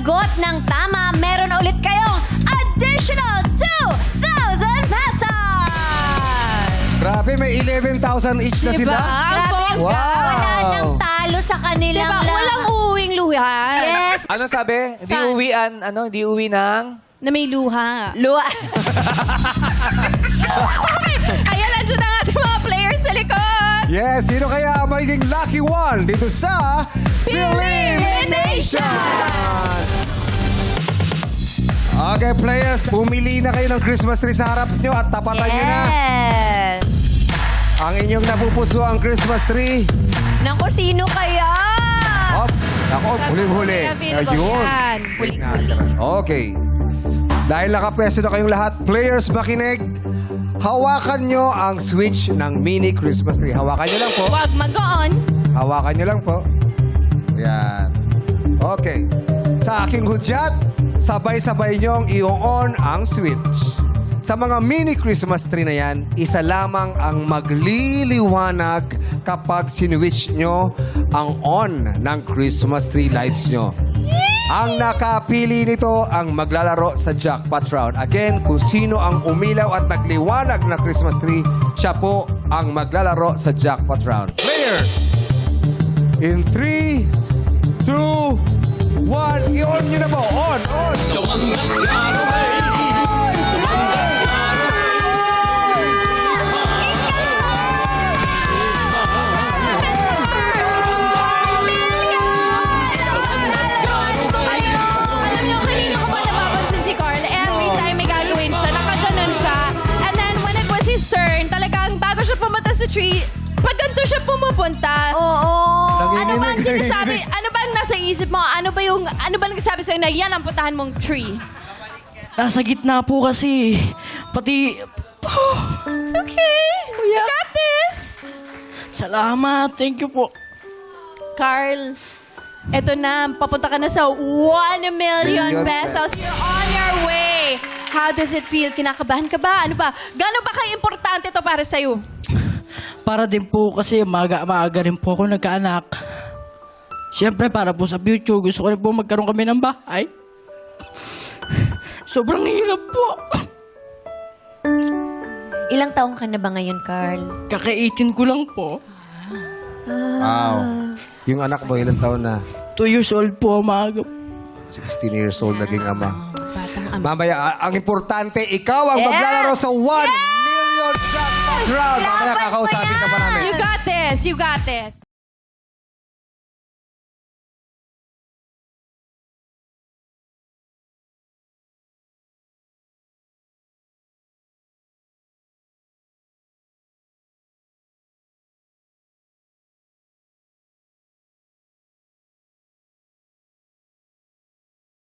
sumagot ng tama, meron ulit kayong additional 2,000 pesos! Grabe, may 11,000 each na sila. Grabe, Wow. wala nang talo sa kanilang Diba, walang uuwing luha. Yes, Ano sabi? Hindi Saan? uwian, hindi uwi ng... Na may luha. Lua. Ayan, nandiyan ang ating mga players sa likod. Yes, sino kaya ang magiging lucky one dito sa Elimination! Okay, players, pumili na kayo ng Christmas tree sa harap nyo at tapatan nyo na Yes. ang inyong napupuso ang Christmas tree. Naku, sino kaya? Hop, ako, huling-huli. Available yan. Huling-huli. Okay. Dahil nakapwesto na kayong lahat, players makinig, hawakan nyo ang switch ng mini Christmas tree. Hawakan nyo lang po. Huwag mag-on. Hawakan nyo lang po. Yan. Okay. Sa aking hudyat, sabay-sabay nyong i-on ang switch. Sa mga mini Christmas tree na yan, isa lamang ang magliliwanag kapag sinwitch nyo ang on ng Christmas tree lights nyo. Ang nakapili nito ang maglalaro sa jackpot round. Again, kung sino ang umilaw at nagliwanag na Christmas tree, siya po ang maglalaro sa jackpot round. Players, in 3, 2, 1, i-on nyo na po. On, on. Alam niyo, kanina ko pa napapansin si Carl. Every time may gagawin siya, nakaganon siya. And then, when it was his turn, talagang bago siya pumunta sa tree, pag ganito siya pumupunta. Oo. Ano ba ang Nanginginig, sinasabi? nanginginig. Ano ba ang nasa isip mo? Ano ba nagsasabi sa'yo na yan ang puntahan mong tree? Nasa gitna po kasi. Pati... It's okay. You got this. Salamat. Thank you po. Carl, eto na. Papunta ka na sa 1 million pesos. You're on your way. How does it feel? Kinakabahan ka ba? Ano ba? Gano'n ba ka-importante to para sa'yo? Para din po kasi maaga rin po ako nagkaanak. Siyempre, para po sa future, gusto ko rin po magkaroon kami ng bahay. Sobrang hirap po. Ilang taong ka na ba ngayon, Carl? Kaka-18 ko lang po. Wow. Yung anak mo, ilang taon na? 2 years old po, maaga. 16 years old naging ama. Batang ama. Mamaya, ang importante, ikaw ang Yes! maglalaro sa 1 million jackpot round. Mamaya Laban mo kakausapin ka pa yan! namin. You got this. You got this.